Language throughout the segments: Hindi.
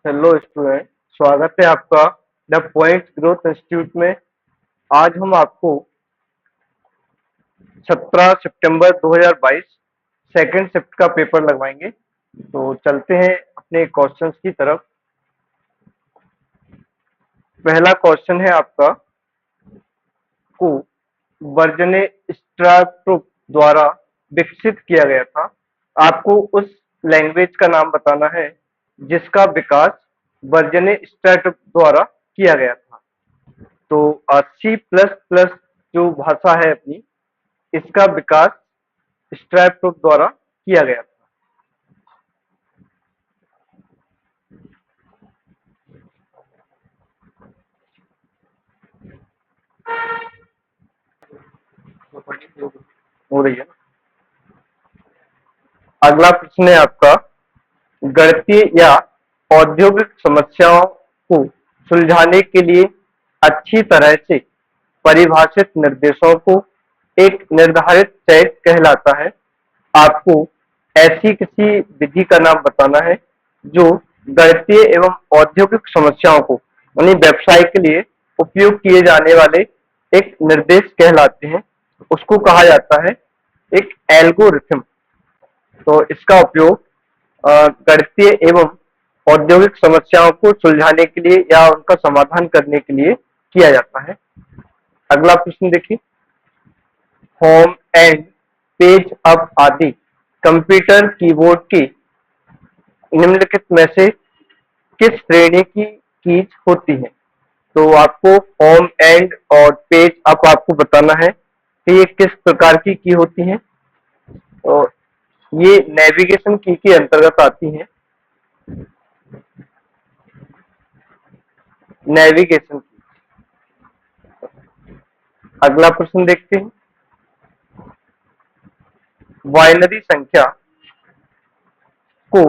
हेलो स्टूडेंट, स्वागत है आपका द पॉइंट ग्रोथ इंस्टीट्यूट में। आज हम आपको 17 सितंबर 2022 सेकंड शिफ्ट का पेपर लगवाएंगे। तो चलते हैं अपने क्वेश्चंस की तरफ। पहला क्वेश्चन है आपका को वर्जने स्ट्राटो द्वारा विकसित किया गया था। आपको उस लैंग्वेज का नाम बताना है जिसका विकास वर्जने स्ट्राटो द्वारा किया गया था। तो सी प्लस प्लस जो भाषा है अपनी, इसका विकास स्ट्रैटो द्वारा किया गया था। हो रही है। अगला प्रश्न है आपका, गणितीय या औद्योगिक समस्याओं को सुलझाने के लिए अच्छी तरह से परिभाषित निर्देशों को एक निर्धारित सेट कहलाता है। आपको ऐसी किसी विधि का नाम बताना है जो गणितीय एवं औद्योगिक समस्याओं को यानी व्यवसाय के लिए उपयोग किए जाने वाले एक निर्देश कहलाते हैं। उसको कहा जाता है एक एल्गोरिथम। तो इसका उपयोग गणितीय एवं औद्योगिक समस्याओं को सुलझाने के लिए या उनका समाधान करने के लिए किया जाता है। अगला प्रश्न देखिए, होम एंड पेज अप आदि कंप्यूटर कीबोर्ड की निम्नलिखित में से किस श्रेणी की कीज होती है? तो आपको होम एंड और पेज अप आपको बताना है कि ये किस प्रकार की होती है। तो ये नेविगेशन की के अंतर्गत आती हैं। नेविगेशन की। अगला प्रश्न देखते हैं, बाइनरी संख्या को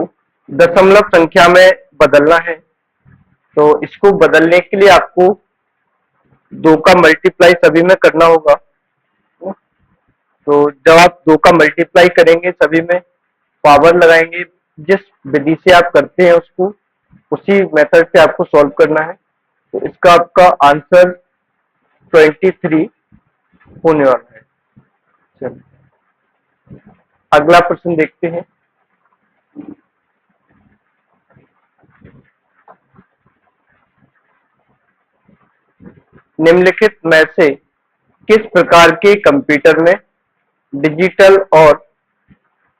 दशमलव संख्या में बदलना है। तो इसको बदलने के लिए आपको 2 का मल्टीप्लाई सभी में करना होगा। तो जब आप 2 का मल्टीप्लाई करेंगे सभी में, पावर लगाएंगे, जिस विधि से आप करते हैं उसको उसी मेथड से आपको सॉल्व करना है। तो इसका आपका आंसर 23 होने वाला है। चलिए अगला प्रश्न देखते हैं, निम्नलिखित में से किस प्रकार के कंप्यूटर में डिजिटल और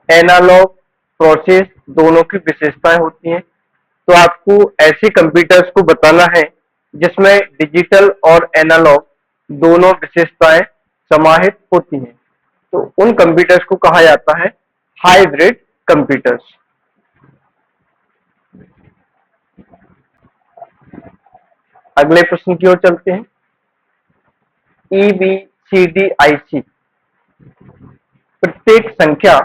एनालॉग प्रोसेस दोनों की विशेषताएं होती हैं? तो आपको ऐसे कंप्यूटर्स को बताना है जिसमें डिजिटल और एनालॉग दोनों विशेषताएं समाहित होती हैं। तो उन कंप्यूटर्स को कहा जाता है हाइब्रिड कंप्यूटर्स। अगले प्रश्न की ओर चलते हैं, EBCDIC प्रत्येक संख्या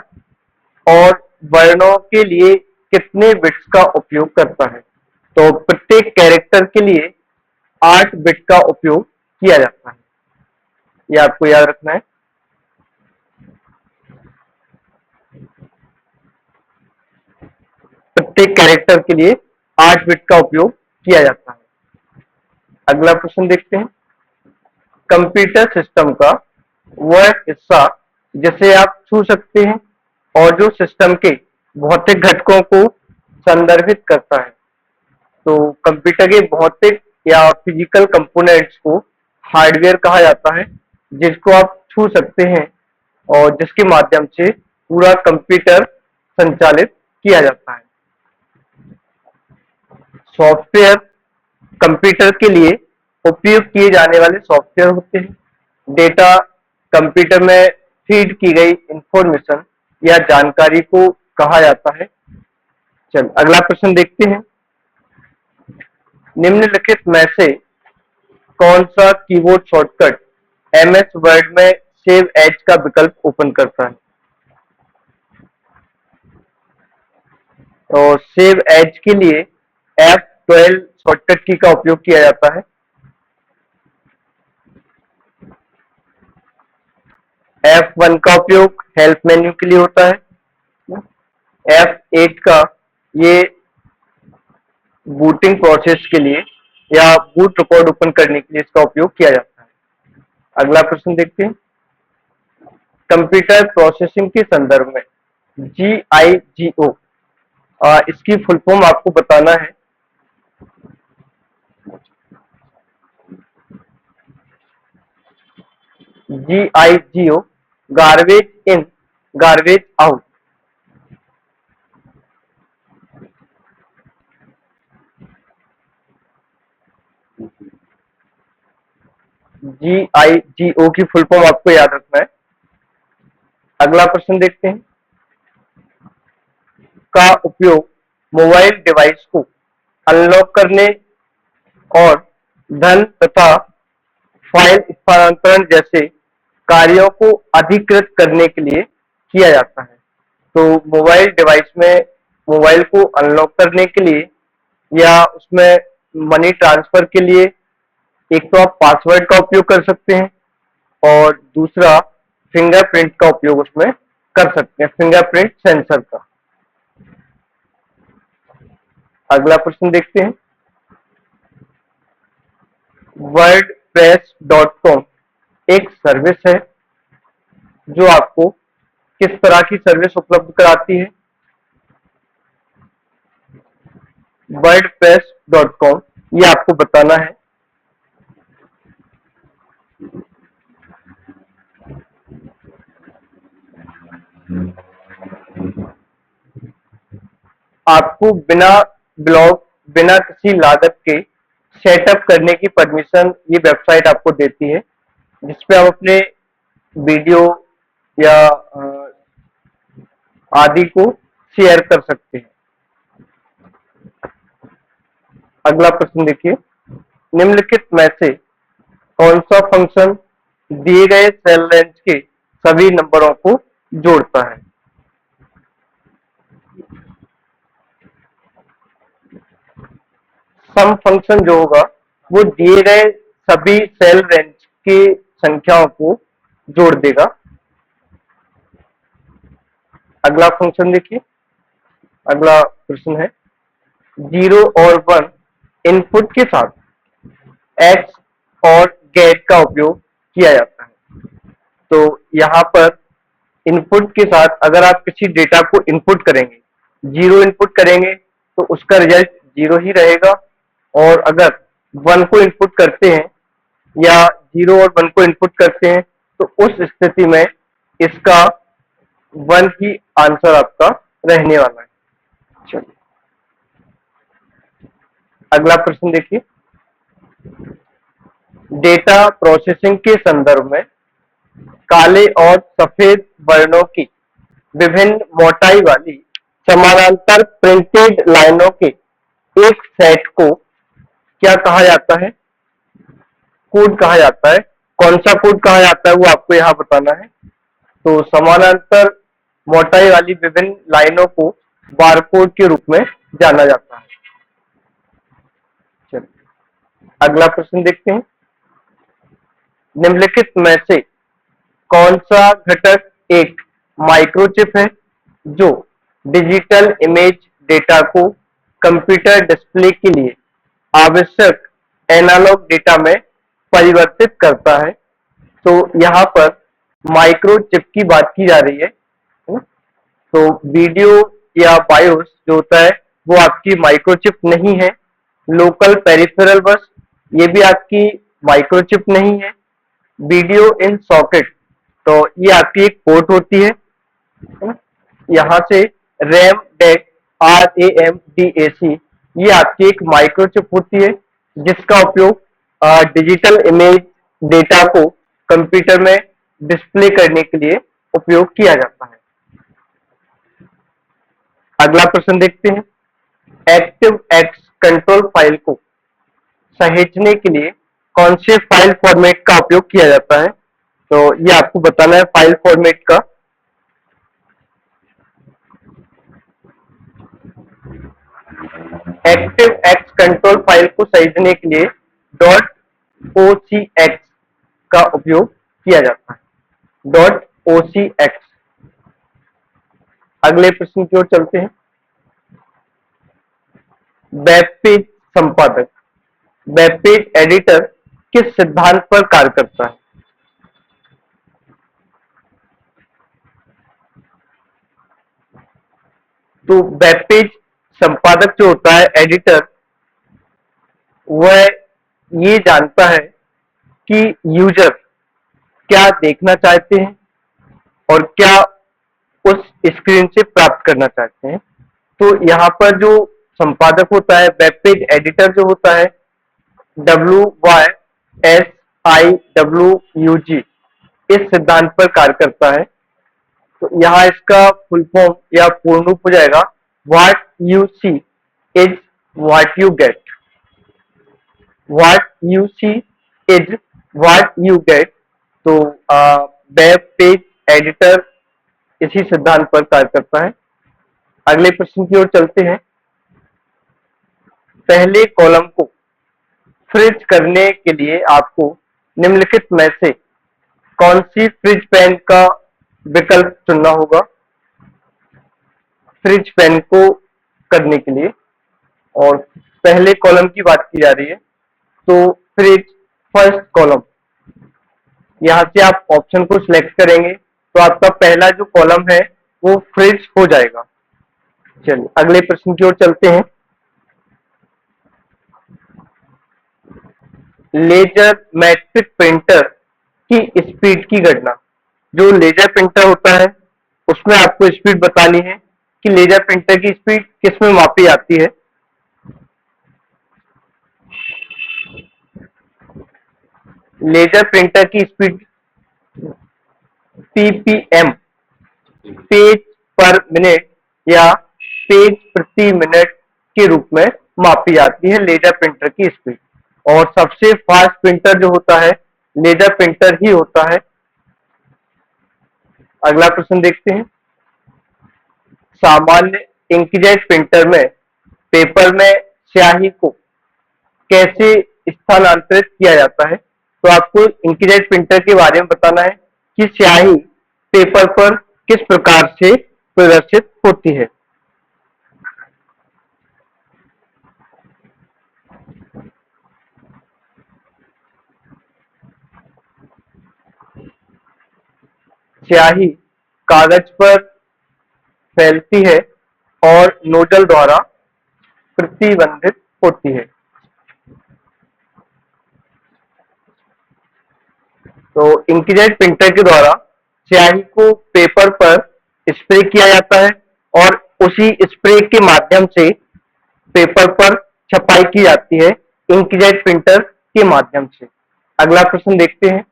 और वर्णों के लिए कितने बिट्स का उपयोग करता है? तो प्रत्येक कैरेक्टर के लिए 8 बिट का उपयोग किया जाता है। ये आपको याद रखना है। प्रत्येक कैरेक्टर के लिए 8 बिट का उपयोग किया जाता है। अगला प्रश्न देखते हैं, कंप्यूटर सिस्टम का वह हिस्सा जिसे आप छू सकते हैं और जो सिस्टम के भौतिक घटकों को संदर्भित करता है। तो कंप्यूटर के भौतिक या फिजिकल कंपोनेंट्स को हार्डवेयर कहा जाता है, जिसको आप छू सकते हैं और जिसके माध्यम से पूरा कंप्यूटर संचालित किया जाता है। सॉफ्टवेयर कंप्यूटर के लिए उपयोग किए जाने वाले सॉफ्टवेयर होते हैं। डेटा कंप्यूटर में फीड की गई इंफॉर्मेशन या जानकारी को कहा जाता है। चल अगला प्रश्न देखते हैं, निम्नलिखित में से कौन सा कीबोर्ड शॉर्टकट एमएस वर्ड में सेव एज का विकल्प ओपन करता है? तो सेव एज के लिए F12 शॉर्टकट की का उपयोग किया जाता है। F1 का उपयोग हेल्प मेन्यू के लिए होता है। F8 का ये बूटिंग प्रोसेस के लिए या बूट रिकॉर्ड ओपन करने के लिए इसका उपयोग किया जाता है। अगला प्रश्न देखते हैं। कंप्यूटर प्रोसेसिंग के संदर्भ में GIGO, इसकी फुल फॉर्म आपको बताना है। GIGO, garbage in garbage out. GIGO की फुल फॉर्म आपको याद रखना है। अगला प्रश्न देखते हैं। का उपयोग मोबाइल डिवाइस को अनलॉक करने और धन तथा फाइल स्थानांतरण जैसे कार्यों को अधिकृत करने के लिए किया जाता है। तो मोबाइल डिवाइस में मोबाइल को अनलॉक करने के लिए या उसमें मनी ट्रांसफर के लिए एक तो आप पासवर्ड का उपयोग कर सकते हैं और दूसरा फिंगरप्रिंट का उपयोग उसमें कर सकते हैं, फिंगरप्रिंट सेंसर का। अगला प्रश्न देखते हैं। वर्डप्रेस.com एक सर्विस है जो आपको किस तरह की सर्विस उपलब्ध कराती है? वर्डप्रेस.com, ये आपको बताना है। आपको बिना ब्लॉग, बिना किसी लागत के सेटअप करने की परमिशन ये वेबसाइट आपको देती है, जिसपे आप अपने वीडियो या आदि को शेयर कर सकते हैं। अगला प्रश्न देखिए। निम्नलिखित में से कौन सा फंक्शन दिए गए सेल रेंज के सभी नंबरों को जोड़ता है? सम फंक्शन जो होगा वो दिए गए सभी सेल रेंज की संख्याओं को जोड़ देगा। अगला फंक्शन देखिए। अगला प्रश्न है। 0 और 1 इनपुट के साथ एक्स और गेट का उपयोग किया जाता है। तो यहाँ पर इनपुट के साथ अगर आप किसी डेटा को इनपुट करेंगे, 0 इनपुट करेंगे तो उसका रिजल्ट 0 ही रहेगा, और अगर 1 को इनपुट करते हैं या 0 और 1 को इनपुट करते हैं तो उस स्थिति में इसका 1 ही आंसर आपका रहने वाला है। चलिए अगला प्रश्न देखिए। डेटा प्रोसेसिंग के संदर्भ में काले और सफेद वर्णों की विभिन्न मोटाई वाली समानांतर प्रिंटेड लाइनों के एक सेट को क्या कहा जाता है? कोड कहा जाता है। कौन सा कोड कहा जाता है वो आपको यहाँ बताना है। तो समानांतर मोटाई वाली विभिन्न लाइनों को बारकोड के रूप में जाना जाता है। चलिए अगला प्रश्न देखते हैं। निम्नलिखित में से कौन सा घटक एक माइक्रोचिप है जो डिजिटल इमेज डेटा को कंप्यूटर डिस्प्ले के लिए आवश्यक एनालॉग डेटा में परिवर्तित करता है? तो यहाँ पर माइक्रोचिप की बात की जा रही है। तो वीडियो या बायोस जो होता है वो आपकी माइक्रोचिप नहीं है। लोकल पेरिफेरल बस ये भी आपकी माइक्रोचिप नहीं है। वीडियो इन सॉकेट तो ये आपकी एक पोर्ट होती है। यहाँ से रैम डेक RAM DAC ये आपकी एक माइक्रोचिप होती है जिसका उपयोग डिजिटल इमेज डेटा को कंप्यूटर में डिस्प्ले करने के लिए उपयोग किया जाता है। अगला प्रश्न देखते हैं। एक्टिव एक्स कंट्रोल फाइल को सहेजने के लिए कौन से फाइल फॉर्मेट का उपयोग किया जाता है? तो ये आपको बताना है फाइल फॉर्मेट का। एक्टिव एक्स कंट्रोल फाइल को सहेजने के लिए .ocx का उपयोग किया जाता है। .ocx। अगले प्रश्न की ओर चलते हैं। वेब पेज संपादक, वेब पेज एडिटर किस सिद्धांत पर कार्य करता है? तो वेब पेज संपादक जो होता है, एडिटर, वह ये जानता है कि यूजर क्या देखना चाहते हैं और क्या उस स्क्रीन से प्राप्त करना चाहते हैं। तो यहाँ पर जो संपादक होता है, वेब पेज एडिटर जो होता है, WYSIWUG, इस सिद्धांत पर कार्य करता है। तो यहाँ इसका फुल फॉर्म या पूर्ण रूप हो जाएगा, what you see is what you get. What you see is what you get. तो वेब पेज एडिटर इसी सिद्धांत पर कार्य करता है। अगले प्रश्न की ओर चलते हैं। पहले कॉलम को फ्रिज करने के लिए आपको निम्नलिखित में से कौन सी फ्रिज पेन का विकल्प चुनना होगा? फ्रिज पेन को करने के लिए, और पहले कॉलम की बात की जा रही है, तो फ्रिज फर्स्ट कॉलम, यहां से आप ऑप्शन को सिलेक्ट करेंगे तो आपका पहला जो कॉलम है वो फ्रिज हो जाएगा। चलिए अगले प्रश्न की ओर चलते हैं। लेजर मैट्रिक प्रिंटर की स्पीड की गणना, जो लेजर प्रिंटर होता है उसमें आपको स्पीड बतानी है कि लेजर प्रिंटर की स्पीड किस में मापी जाती है। लेजर प्रिंटर की स्पीड पीपीएम, पेज पर मिनट या पेज प्रति मिनट के रूप में मापी जाती है लेजर प्रिंटर की स्पीड। और सबसे फास्ट प्रिंटर जो होता है लेजर प्रिंटर ही होता है। अगला प्रश्न देखते हैं। सामान्य इंकजेट प्रिंटर में पेपर में स्याही को कैसे स्थानांतरित किया जाता है? तो आपको इंकजेट प्रिंटर के बारे में बताना है कि स्याही पेपर पर किस प्रकार से प्रदर्शित होती है। स्याही कागज पर फैलती है और नोजल द्वारा प्रतिबंधित होती है। तो इंकजेट प्रिंटर के द्वारा स्याही को पेपर पर स्प्रे किया जाता है और उसी स्प्रे के माध्यम से पेपर पर छपाई की जाती है इंकजेट प्रिंटर के माध्यम से। अगला प्रश्न देखते हैं।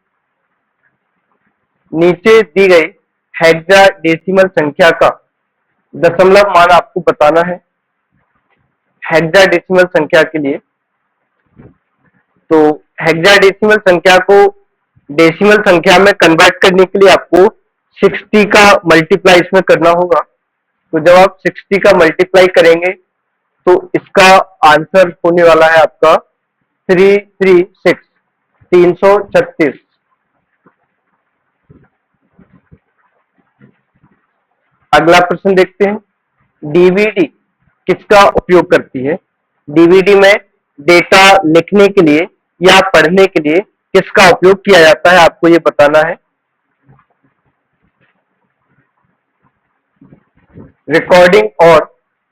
नीचे दी गई हेक्साडेसिमल संख्या का दशमलव मान आपको बताना है। हेक्साडेसिमल संख्या के लिए, तो हेक्साडेसिमल संख्या को डेसिमल संख्या में कन्वर्ट करने के लिए आपको 60 का मल्टीप्लाई इसमें करना होगा। तो जब आप 60 का मल्टीप्लाई करेंगे तो इसका आंसर होने वाला है आपका 336, 336। अगला प्रश्न देखते हैं। डीवीडी किसका उपयोग करती है? डीवीडी में डेटा लिखने के लिए या पढ़ने के लिए किसका उपयोग किया जाता है, आपको ये बताना है। रिकॉर्डिंग और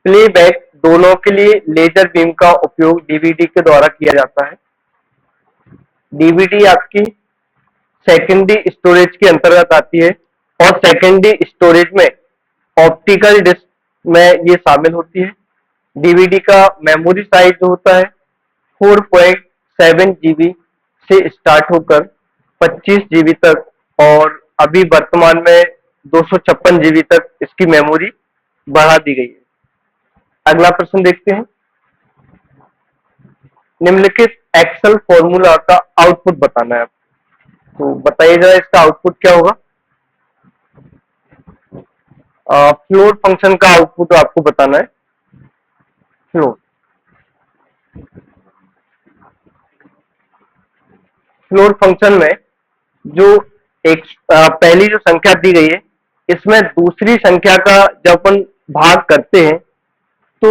प्लेबैक दोनों के लिए लेजर बीम का उपयोग डीवीडी के द्वारा किया जाता है। डीवीडी आपकी सेकेंडरी स्टोरेज के अंतर्गत आती है और सेकेंडरी स्टोरेज में ऑप्टिकल डिस्क में ये शामिल होती है। डीवीडी का मेमोरी साइज जो होता है 4.7 जीबी से स्टार्ट होकर 25 जीबी तक, और अभी वर्तमान में 256 जीबी तक इसकी मेमोरी बढ़ा दी गई है। अगला प्रश्न देखते हैं। निम्नलिखित एक्सेल फॉर्मूला का आउटपुट बताना है। तो बताइए जरा इसका आउटपुट क्या होगा। फ्लोट फंक्शन का आउटपुट आपको बताना है। फ्लोट फ्लोट फंक्शन में जो एक पहली जो संख्या दी गई है, इसमें दूसरी संख्या का जब अपन भाग करते हैं तो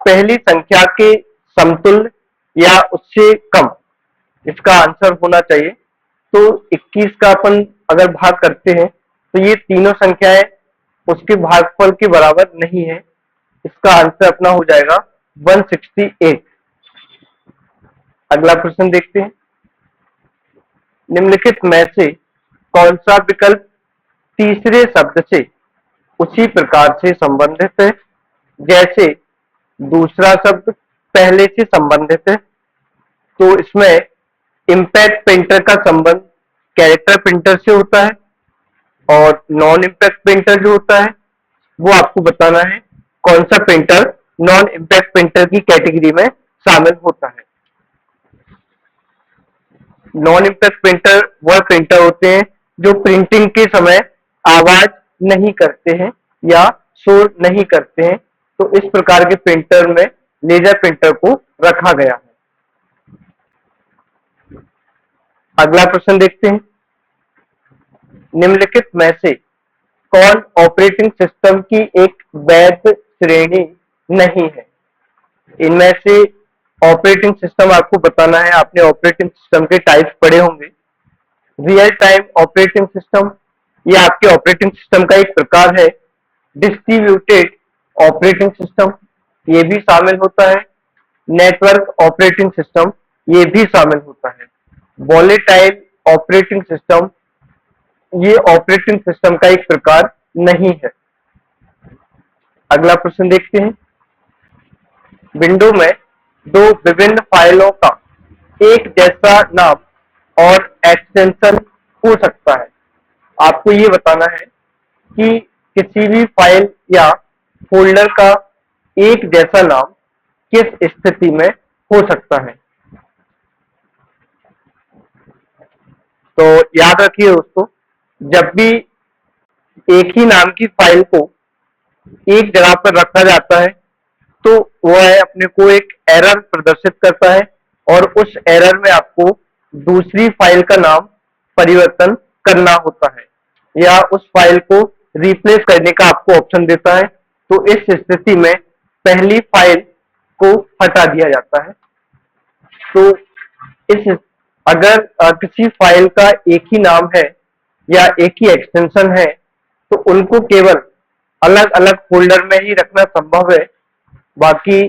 पहली संख्या के समतुल्य या उससे कम, इसका आंसर होना चाहिए। तो 21 का अपन अगर भाग करते हैं तो ये तीनों संख्याएं उसके भागफल के बराबर नहीं है। इसका आंसर अपना हो जाएगा 168। अगला प्रश्न देखते हैं। निम्नलिखित में से कौन सा विकल्प तीसरे शब्द से उसी प्रकार से संबंधित है जैसे दूसरा शब्द पहले से संबंधित है? तो इसमें इम्पैक्ट प्रिंटर का संबंध कैरेक्टर प्रिंटर से होता है, और नॉन इम्पैक्ट प्रिंटर जो होता है वो आपको बताना है कौन सा प्रिंटर नॉन इम्पैक्ट प्रिंटर की कैटेगरी में शामिल होता है। नॉन इम्पैक्ट प्रिंटर वह प्रिंटर होते हैं जो प्रिंटिंग के समय आवाज नहीं करते हैं या शोर नहीं करते हैं। तो इस प्रकार के प्रिंटर में लेजर प्रिंटर को रखा गया है। अगला प्रश्न देखते हैं। निम्नलिखित में से कौन ऑपरेटिंग सिस्टम की एक वैध श्रेणी नहीं है? इनमें से ऑपरेटिंग सिस्टम आपको बताना है। आपने ऑपरेटिंग सिस्टम के टाइप्स पढ़े होंगे। रियल टाइम ऑपरेटिंग सिस्टम, ये आपके ऑपरेटिंग सिस्टम का एक प्रकार है। डिस्ट्रीब्यूटेड ऑपरेटिंग सिस्टम, ये भी शामिल होता है। नेटवर्क ऑपरेटिंग सिस्टम, ये भी शामिल होता है। वॉलेटाइल ऑपरेटिंग सिस्टम, ये ऑपरेटिंग सिस्टम का एक प्रकार नहीं है। अगला प्रश्न देखते हैं। विंडो में दो विभिन्न फाइलों का एक जैसा नाम और एक्सटेंशन हो सकता है। आपको ये बताना है कि किसी भी फाइल या फोल्डर का एक जैसा नाम किस स्थिति में हो सकता है। तो याद रखिए दोस्तों, जब भी एक ही नाम की फाइल को एक जगह पर रखा जाता है तो वह अपने को एक एरर प्रदर्शित करता है, और उस एरर में आपको दूसरी फाइल का नाम परिवर्तन करना होता है या उस फाइल को रिप्लेस करने का आपको ऑप्शन देता है। तो इस स्थिति में पहली फाइल को हटा दिया जाता है। तो इस अगर किसी फाइल का एक ही नाम है या एक ही एक्सटेंशन है तो उनको केवल अलग अलग फोल्डर में ही रखना संभव है। बाकी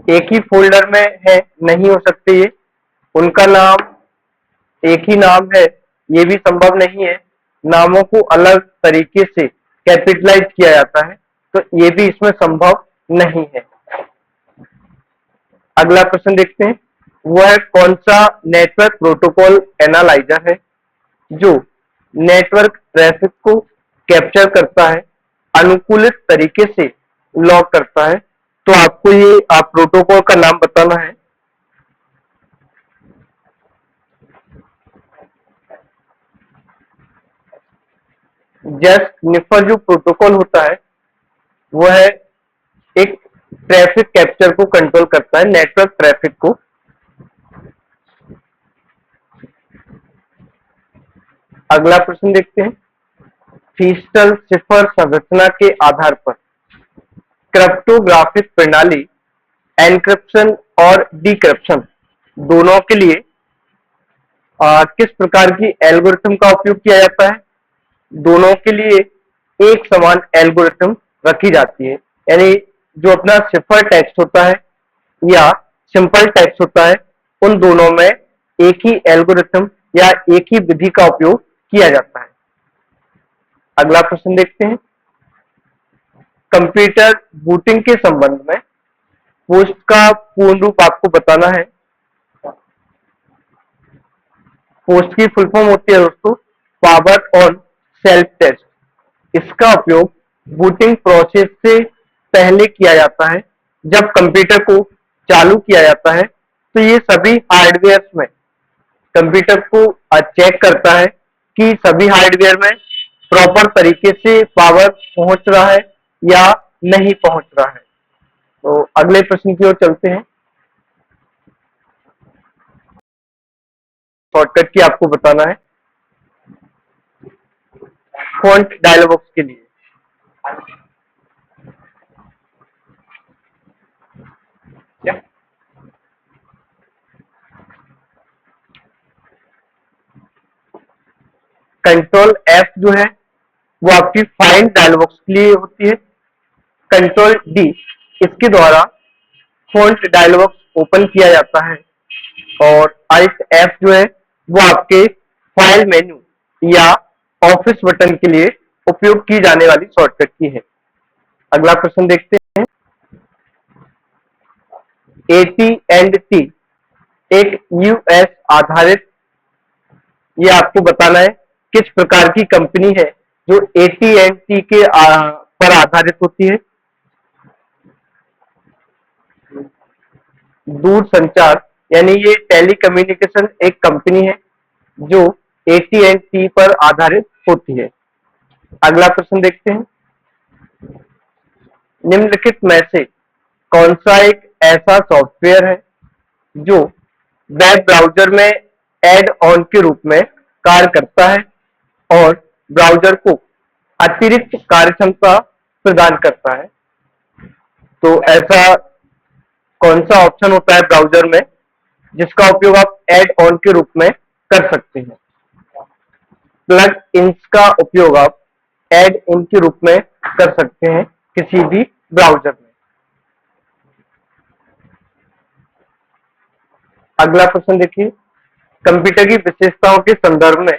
एक ही फोल्डर में है नहीं हो सकते ये, उनका नाम एक ही नाम है ये भी संभव नहीं है। नामों को अलग तरीके से कैपिटलाइज किया जाता है, तो ये भी इसमें संभव नहीं है। अगला प्रश्न देखते हैं। वह कौन सा नेटवर्क प्रोटोकॉल एनालाइजर है जो नेटवर्क ट्रैफिक को कैप्चर करता है, अनुकूलित तरीके से लॉग करता है? तो आपको ये आप प्रोटोकॉल का नाम बताना है। जस्ट निफर जो प्रोटोकॉल होता है वह एक ट्रैफिक कैप्चर को कंट्रोल करता है, नेटवर्क ट्रैफिक को। अगला प्रश्न देखते हैं। फीस्टल सिफर संरचना के आधार पर क्रिप्टोग्राफिक प्रणाली एन्क्रिप्शन और डिक्रिप्शन दोनों के लिए किस प्रकार की एल्गोरिथम का उपयोग किया जाता है? दोनों के लिए एक समान एल्गोरिथम रखी जाती है। यानी जो अपना सिफर टेक्स्ट होता है या सिंपल टेक्स्ट होता है, उन दोनों में एक ही एल्गोरिथम या एक ही विधि का उपयोग किया जाता है। अगला प्रश्न देखते हैं। कंप्यूटर बूटिंग के संबंध में पोस्ट का पूर्ण रूप आपको बताना है। पोस्ट की फुल फॉर्म होती है दोस्तों पावर ऑन सेल्फ टेस्ट। इसका उपयोग बूटिंग प्रोसेस से पहले किया जाता है। जब कंप्यूटर को चालू किया जाता है तो ये सभी हार्डवेयर में कंप्यूटर को चेक करता है कि सभी हार्डवेयर में प्रॉपर तरीके से पावर पहुंच रहा है या नहीं पहुंच रहा है। तो अगले प्रश्न की ओर चलते हैं। शॉर्टकट की आपको बताना है फॉन्ट डायलॉग बॉक्स के लिए। क्या कंट्रोल एफ जो है वो आपकी फाइंड डायलॉग बॉक्स के लिए होती है। कंट्रोल डी इसके द्वारा फॉन्ट डायलॉग बॉक्स ओपन किया जाता है। और अल्ट एफ जो है वो आपके फाइल मेन्यू या ऑफिस बटन के लिए उपयोग की जाने वाली शॉर्टकट की है। अगला प्रश्न देखते हैं। एटी एंड टी एक यूएस आधारित, ये आपको बताना है किस प्रकार की कंपनी है जो एटी एंड टी के पर आधारित होती है। दूर संचार यानी ये टेलीकम्युनिकेशन एक कंपनी है जो एटी एंड टी पर आधारित होती है। अगला प्रश्न देखते हैं। निम्नलिखित में से कौन सा एक ऐसा सॉफ्टवेयर है जो वेब ब्राउजर में एड ऑन के रूप में कार्य करता है और ब्राउजर को अतिरिक्त कार्यक्षमता प्रदान करता है? तो ऐसा कौन सा ऑप्शन होता है ब्राउजर में जिसका उपयोग आप एड ऑन के रूप में कर सकते हैं? प्लग इन्स का उपयोग आप एड इन के रूप में कर सकते हैं किसी भी ब्राउजर में। अगला प्रश्न देखिए। कंप्यूटर की विशेषताओं के संदर्भ में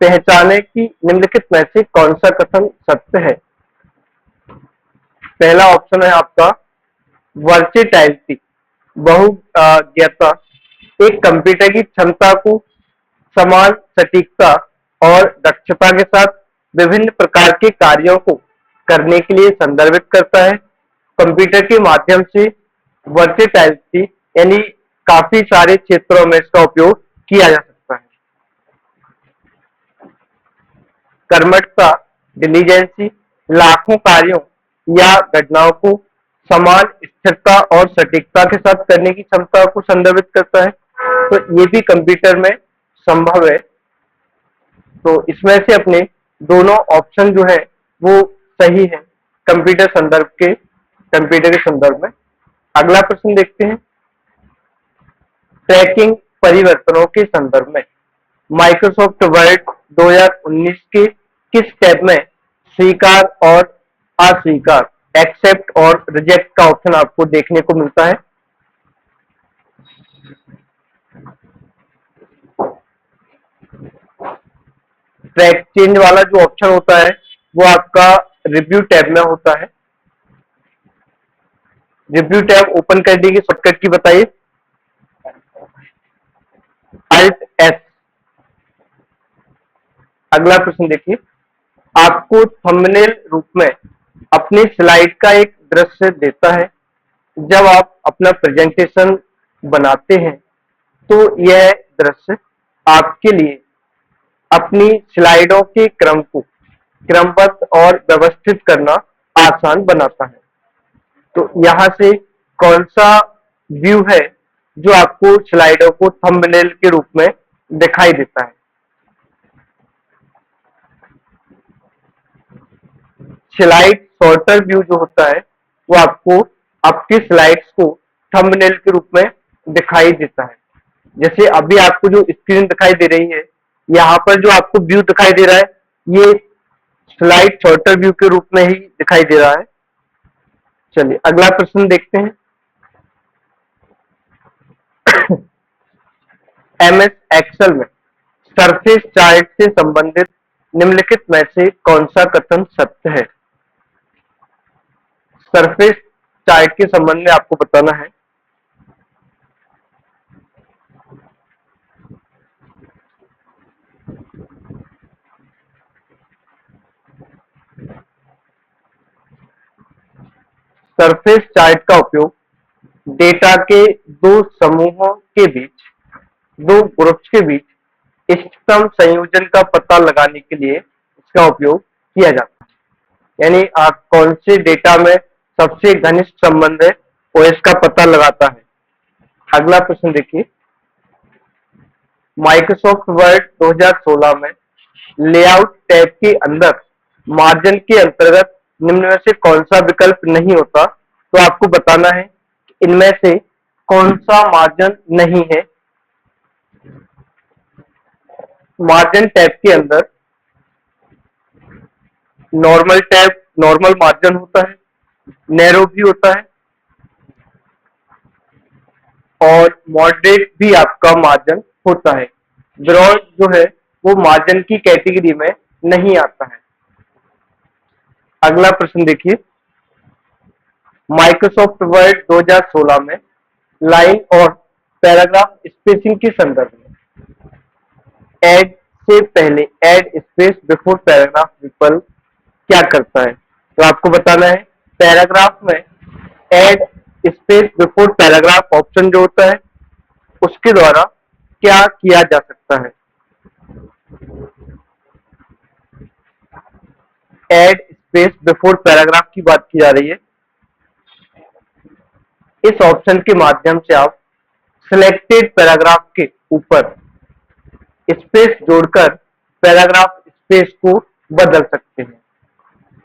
पहचाने कि निम्नलिखित में से कौन सा कथन सत्य है? पहला ऑप्शन है आपका वर्सेटाइलिटी, बहुज्ञता। एक कंप्यूटर की क्षमता को समान सटीकता और दक्षता के साथ विभिन्न प्रकार के कार्यों को करने के लिए संदर्भित करता है। कंप्यूटर के माध्यम से वर्सेटाइलिटी यानी काफी सारे क्षेत्रों में इसका उपयोग किया जा सकता है। कर्मठता, डिलीजेंसी, लाखों कार्यों या घटनाओं को समान स्थिरता और सटीकता के साथ करने की क्षमता को संदर्भित करता है। तो ये भी कंप्यूटर में संभव है। तो इसमें से अपने दोनों ऑप्शन जो है वो सही है कंप्यूटर के संदर्भ में। अगला प्रश्न देखते हैं। ट्रैकिंग परिवर्तनों के संदर्भ में माइक्रोसॉफ्ट वर्ड 2019 के किस टैब में स्वीकार और अस्वीकार, एक्सेप्ट और रिजेक्ट का ऑप्शन आपको देखने को मिलता है? ट्रैक चेंज वाला जो ऑप्शन होता है वो आपका रिव्यू टैब में होता है। रिव्यू टैब ओपन करने की शॉर्टकट की बताइए। Alt S. अगला प्रश्न देखिए। आपको थंबनेल रूप में अपनी स्लाइड का एक दृश्य देता है। जब आप अपना प्रेजेंटेशन बनाते हैं तो यह दृश्य आपके लिए अपनी स्लाइडों के क्रम को क्रमबद्ध और व्यवस्थित करना आसान बनाता है। तो यहाँ से कौन सा व्यू है जो आपको स्लाइडों को थंबनेल के रूप में दिखाई देता है? स्लाइड सॉर्टर व्यू जो होता है वो आपको आपकी स्लाइड्स को थंबनेल के रूप में दिखाई देता है। जैसे अभी आपको जो स्क्रीन दिखाई दे रही है, यहाँ पर जो आपको व्यू दिखाई दे रहा है ये स्लाइड सॉर्टर व्यू के रूप में ही दिखाई दे रहा है। चलिए अगला प्रश्न देखते हैं। एमएस एक्सेल में सरफेस चार्ट से संबंधित निम्नलिखित में से कौन सा कथन सत्य है? सरफेस चार्ट के संबंध में आपको बताना है। सरफेस चार्ट का उपयोग डेटा के दो समूहों के बीच, दो ग्रुप्स के बीच इष्टतम संयोजन का पता लगाने के लिए इसका उपयोग किया जाता है। यानी आप कौन से डेटा में सबसे घनिष्ठ संबंध है वो इसका पता लगाता है। अगला प्रश्न देखिए। माइक्रोसॉफ्ट वर्ड 2016 में लेआउट टैब के अंदर मार्जिन के अंतर्गत निम्न में से कौन सा विकल्प नहीं होता? तो आपको बताना है कि इनमें से कौन सा मार्जिन नहीं है। मार्जिन टैब के अंदर नॉर्मल टैब, नॉर्मल मार्जिन होता है, नैरो भी होता है और मॉडरेट भी आपका मार्जिन होता है। ब्रॉड जो है वो मार्जिन की कैटेगरी में नहीं आता है। अगला प्रश्न देखिए, माइक्रोसॉफ्ट वर्ड 2016 में लाइन और पैराग्राफ स्पेसिंग के संदर्भ में ऐड से पहले ऐड स्पेस बिफोर पैराग्राफ विकल्प क्या करता है? तो आपको बताना है पैराग्राफ में add space before paragraph option जो होता है उसके द्वारा क्या किया जा सकता है? ऐड स्पेस बिफोर पैराग्राफ की बात की जा रही है। इस ऑप्शन के माध्यम से आप सिलेक्टेड पैराग्राफ के ऊपर स्पेस जोड़कर पैराग्राफ स्पेस को बदल सकते हैं।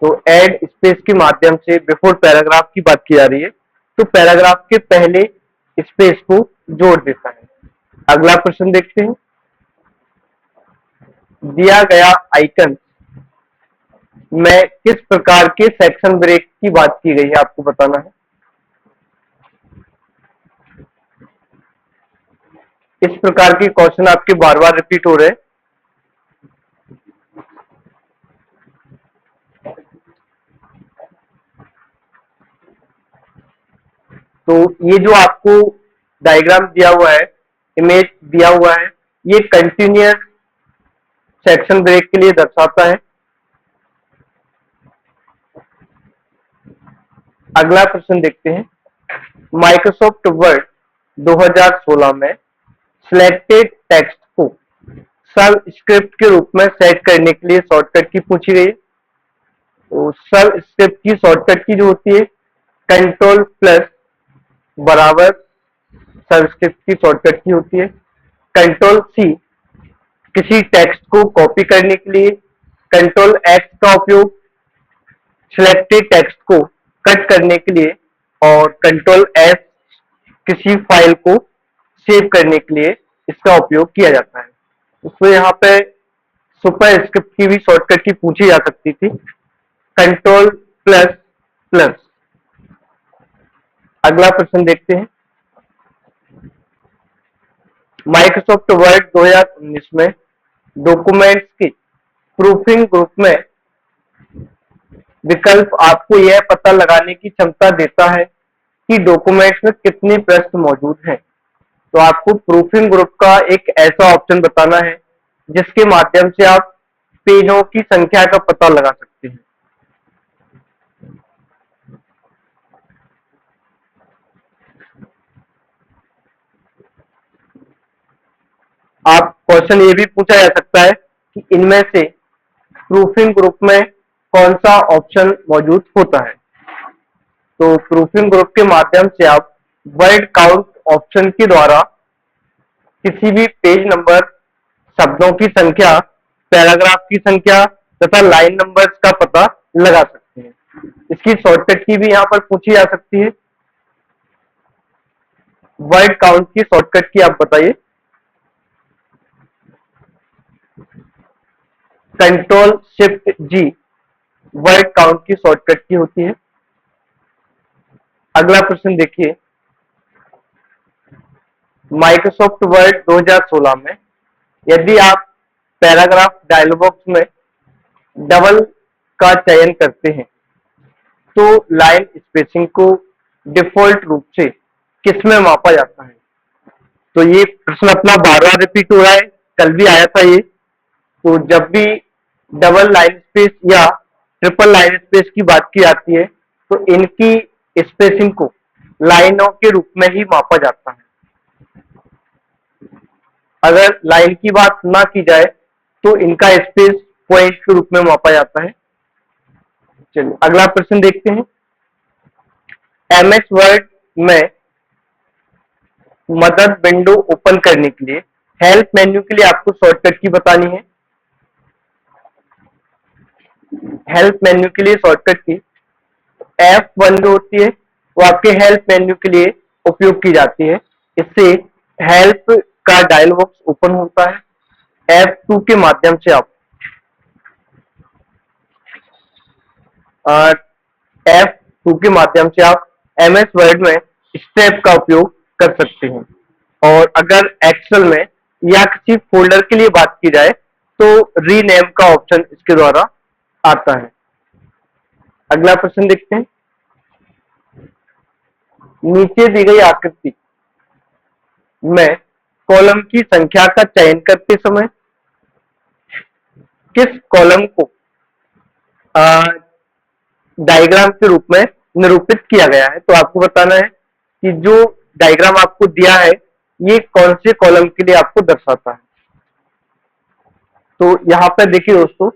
तो ऐड स्पेस के माध्यम से बिफोर पैराग्राफ की बात की जा रही है, तो पैराग्राफ के पहले स्पेस को जोड़ देता है। अगला प्रश्न देखते हैं, दिया गया आइकन में किस प्रकार के सेक्शन ब्रेक की बात की गई है? आपको बताना है। इस प्रकार के क्वेश्चन आपके बार बार रिपीट हो रहे हैं। तो ये जो आपको डायग्राम दिया हुआ है, इमेज दिया हुआ है, ये कंटिन्यूअस सेक्शन ब्रेक के लिए दर्शाता है। अगला प्रश्न देखते हैं, माइक्रोसॉफ्ट वर्ड 2016 में सिलेक्टेड टेक्स्ट को सब स्क्रिप्ट के रूप में सेट करने के लिए शॉर्टकट की पूछी गई है। तो सब स्क्रिप्ट की शॉर्टकट की जो होती है कंट्रोल प्लस बराबर सब स्क्रिप्ट की शॉर्टकट की होती है। कंट्रोल सी किसी टेक्स्ट को कॉपी करने के लिए, कंट्रोल एक्स का उपयोग सिलेक्टेड टेक्स्ट को कट करने के लिए और कंट्रोल एस किसी फाइल को सेव करने के लिए इसका उपयोग किया जाता है। तो यहाँ पे सुपर स्क्रिप्ट की भी शॉर्टकट की पूछी जा सकती थी, कंट्रोल प्लस प्लस। अगला प्रश्न देखते हैं, माइक्रोसॉफ्ट वर्ड 2019 में डॉक्यूमेंट्स की प्रूफिंग ग्रुप में विकल्प आपको यह पता लगाने की क्षमता देता है कि डॉक्यूमेंट्स में कितने पृष्ठ मौजूद हैं। तो आपको प्रूफिंग ग्रुप का एक ऐसा ऑप्शन बताना है जिसके माध्यम से आप पेजों की संख्या का पता लगा सकते हैं। आप क्वेश्चन ये भी पूछा जा सकता है कि इनमें से प्रूफिंग ग्रुप में कौन सा ऑप्शन मौजूद होता है? तो प्रूफिंग ग्रुप के माध्यम से आप वर्ड काउंट ऑप्शन के द्वारा किसी भी पेज नंबर, शब्दों की संख्या, पैराग्राफ की संख्या तथा लाइन नंबर्स का पता लगा सकते हैं। इसकी शॉर्टकट की भी यहाँ पर पूछी जा सकती है। वर्ड काउंट की शॉर्टकट की आप बताइए। कंट्रोल शिफ्ट जी वर्ड काउंट की शॉर्टकट की होती है। अगला प्रश्न देखिए, माइक्रोसॉफ्ट वर्ड 2016 में यदि आप पैराग्राफ डायलॉग बॉक्स में डबल का चयन करते हैं तो लाइन स्पेसिंग को डिफॉल्ट रूप से किसमें मापा जाता है? तो ये प्रश्न अपना बार बार रिपीट हो रहा है, कल भी आया था ये। तो जब भी डबल लाइन स्पेस या ट्रिपल लाइन स्पेस की बात की जाती है तो इनकी स्पेसिंग को लाइनों के रूप में ही मापा जाता है। अगर लाइन की बात ना की जाए तो इनका स्पेस पॉइंट के रूप में मापा जाता है। चलिए अगला प्रश्न देखते हैं, एमएस वर्ड में मदद विंडो ओपन करने के लिए हेल्प मेन्यू के लिए आपको शॉर्टकट की बतानी है। हेल्प मेन्यू के लिए शॉर्टकट की F1 जो होती है वो आपके हेल्प मेन्यू के लिए उपयोग की जाती है। इससे हेल्प का डायल बॉक्स ओपन होता है। F2 के माध्यम से आप F2 के माध्यम से आप MS वर्ड में स्टेप का उपयोग कर सकते हैं। और अगर एक्सेल में या किसी फोल्डर के लिए बात की जाए तो रीनेम का ऑप्शन इसके द्वारा आता है। अगला प्रश्न देखते हैं। नीचे दी गई आकृति में कॉलम की संख्या का चयन करते समय किस कॉलम को डायग्राम के रूप में निरूपित किया गया है? तो आपको बताना है कि जो डायग्राम आपको दिया है ये कौन से कॉलम के लिए आपको दर्शाता है। तो यहाँ पर देखिए दोस्तों,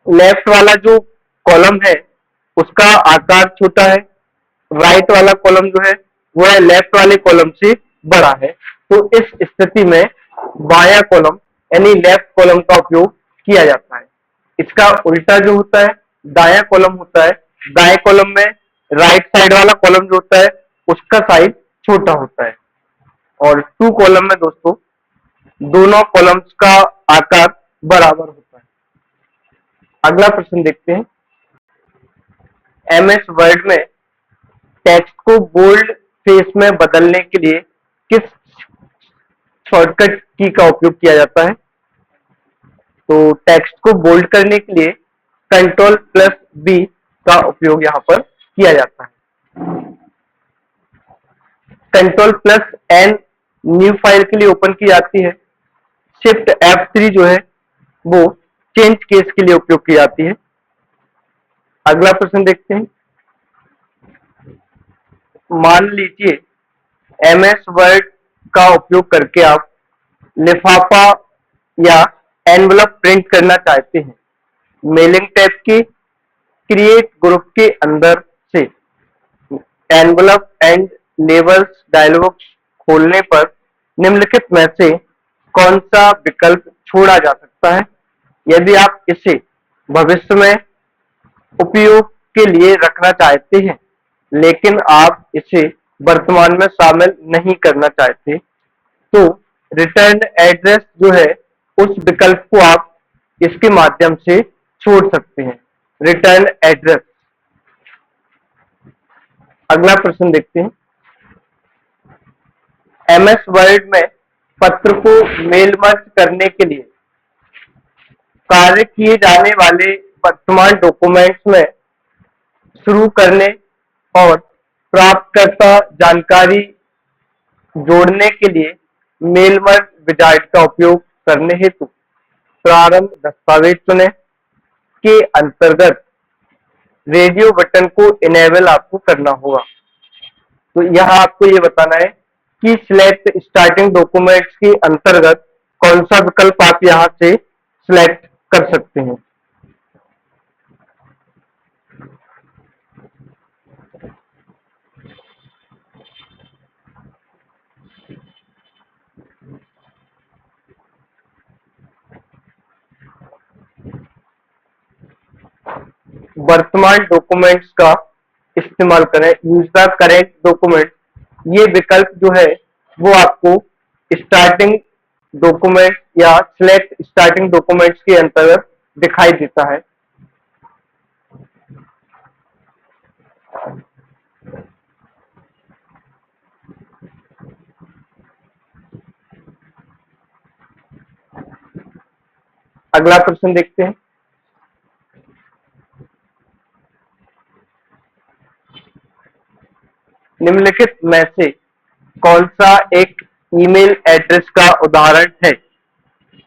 लेफ्ट वाला जो कॉलम है उसका आकार छोटा है, राइट वाला कॉलम जो है वो है लेफ्ट वाले कॉलम से बड़ा है। तो इस स्थिति में बायां कॉलम यानी लेफ्ट कॉलम का उपयोग किया जाता है। इसका उल्टा जो होता है दायां कॉलम होता है। दाएं कॉलम में राइट साइड वाला कॉलम जो होता है उसका साइज छोटा होता है। और टू कॉलम में दोस्तों दोनों कॉलम्स का आकार बराबर होता है। अगला प्रश्न देखते हैं। MS वर्ड में टेक्स्ट को बोल्ड फेस में बदलने के लिए किस शॉर्टकट की का उपयोग किया जाता है? तो टेक्स्ट को बोल्ड करने के लिए Ctrl+B का उपयोग यहाँ पर किया जाता है। Ctrl+N न्यू फाइल के लिए ओपन की जाती है। Shift F3 जो है वो चेंज केस के लिए उपयोग की जाती है। अगला प्रश्न देखते हैं। मान लीजिए MS वर्ड का उपयोग करके आप लिफाफा या एनवलप प्रिंट करना चाहते हैं। मेलिंग टैब के क्रिएट ग्रुप के अंदर से एनवलप एंड लेबल्स डायलॉग खोलने पर निम्नलिखित में से कौन सा विकल्प छोड़ा जा सकता है? यदि आप इसे भविष्य में उपयोग के लिए रखना चाहते हैं लेकिन आप इसे वर्तमान में शामिल नहीं करना चाहते तो रिटर्न एड्रेस जो है उस विकल्प को आप इसके माध्यम से छोड़ सकते हैं। Return address. अगला प्रश्न देखते हैं। MS वर्ड में पत्र को मेल मर्ज करने के लिए कार्य किए जाने वाले वर्तमान डॉक्यूमेंट्स में शुरू करने और प्राप्तकर्ता जानकारी जोड़ने के लिए मेल मर्ज विजार्ड का उपयोग करने हेतु प्रारंभ दस्तावेज चुनें के अंतर्गत रेडियो बटन को इनेबल आपको करना होगा। तो यहाँ आपको ये बताना है कि सिलेक्ट स्टार्टिंग डॉक्यूमेंट्स के अंतर्गत कौन सा विकल्प आप यहाँ से सिलेक्ट कर सकते हैं। वर्तमान डॉक्यूमेंट्स का इस्तेमाल करें। यूज द करेंट डॉक्यूमेंट, ये विकल्प जो है वो आपको स्टार्टिंग डॉक्यूमेंट या सिलेक्ट स्टार्टिंग डॉक्यूमेंट्स के अंतर्गत दिखाई देता है। अगला प्रश्न देखते हैं। निम्नलिखित में से कौन सा एक ईमेल एड्रेस का उदाहरण है?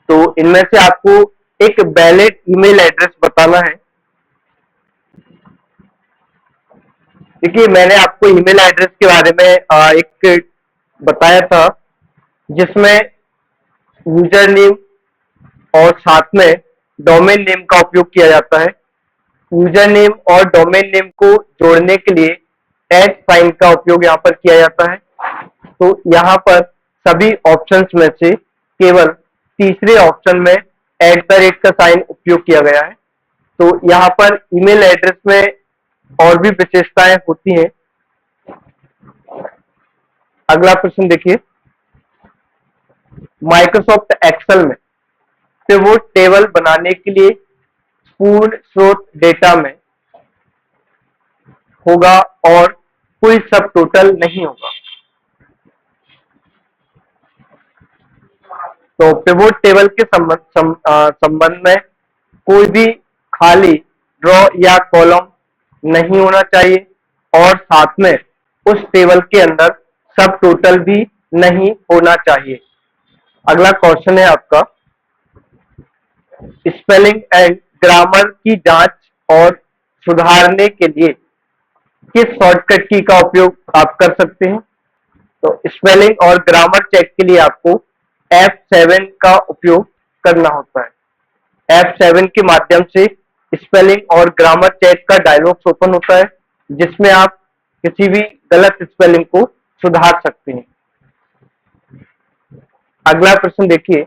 तो इनमें से आपको एक वैलिड ईमेल एड्रेस बताना है। देखिए मैंने आपको ईमेल एड्रेस के बारे में एक बताया था जिसमें यूजर नेम और साथ में डोमेन नेम का उपयोग किया जाता है। यूजर नेम और डोमेन नेम को जोड़ने के लिए एट साइन का उपयोग यहाँ पर किया जाता है। तो यहाँ पर सभी ऑप्शंस में से केवल तीसरे ऑप्शन में @ का साइन उपयोग किया गया है। तो यहाँ पर ईमेल एड्रेस में और भी विशेषताएं होती हैं। अगला प्रश्न देखिए, माइक्रोसॉफ्ट एक्सेल में पिवोट टेबल बनाने के लिए पूर्ण स्रोत डेटा में होगा और कोई सब टोटल नहीं होगा। तो पिवोट टेबल के संबंध में कोई भी खाली ड्रॉ या कॉलम नहीं होना चाहिए और साथ में उस टेबल के अंदर सब टोटल भी नहीं होना चाहिए। अगला क्वेश्चन है आपका, स्पेलिंग एंड ग्रामर की जांच और सुधारने के लिए किस शॉर्टकट की का उपयोग आप कर सकते हैं? तो स्पेलिंग और ग्रामर चेक के लिए आपको F7 का उपयोग करना होता है। F7 के माध्यम से स्पेलिंग और ग्रामर चेक का डायलॉग ओपन होता है, जिसमें आप किसी भी गलत स्पेलिंग को सुधार सकते हैं। अगला प्रश्न देखिए,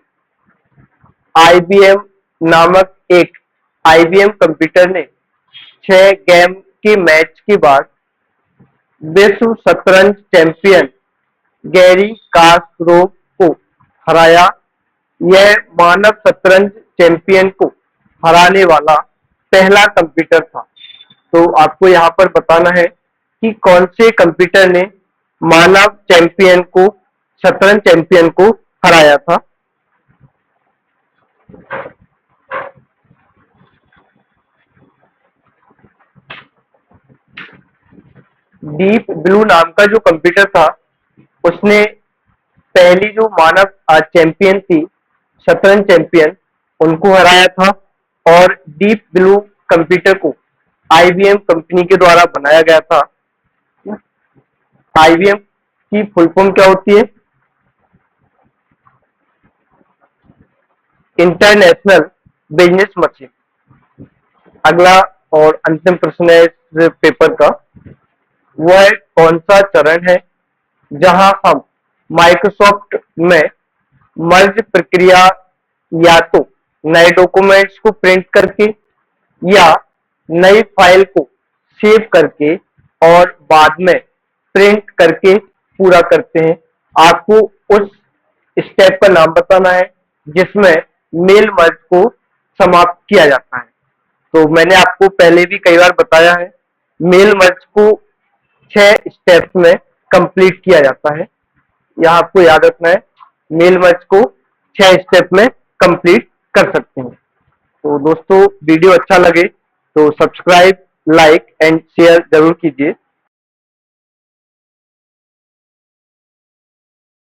IBM नामक एक IBM कंप्यूटर ने 6 गेम के मैच के बाद विश्व शतरंज चैंपियन गैरी कास्परोव को हराया। यह मानव शतरंज चैंपियन को हराने वाला पहला कंप्यूटर था। तो आपको यहाँ पर बताना है कि कौन से कंप्यूटर ने मानव चैंपियन को शतरंज चैंपियन को हराया था। डीप ब्लू नाम का जो कंप्यूटर था, उसने पहली जो मानव चैंपियन थी, शतरंज चैंपियन, उनको हराया था। और डीप ब्लू कंप्यूटर को IBM कंपनी के द्वारा बनाया गया था। IBM की फुल फॉर्म क्या होती है? International business machine. अगला और अंतिम प्रश्न है इस पेपर का, वह कौन सा चरण है जहां हम माइक्रोसॉफ्ट में मर्ज प्रक्रिया या तो नए डॉक्यूमेंट्स को प्रिंट करके या नई फाइल को सेव करके और बाद में प्रिंट करके पूरा करते हैं। आपको उस स्टेप का नाम बताना है जिसमें मेल मर्ज को समाप्त किया जाता है। तो मैंने आपको पहले भी कई बार बताया है, मेल मर्ज को 6 स्टेप्स में कंप्लीट किया जाता है। यहाँ आपको याद रखना है, मेल मर्ज को 6 स्टेप में कंप्लीट कर सकते हैं। तो दोस्तों, वीडियो अच्छा लगे तो सब्सक्राइब, लाइक एंड शेयर जरूर कीजिए।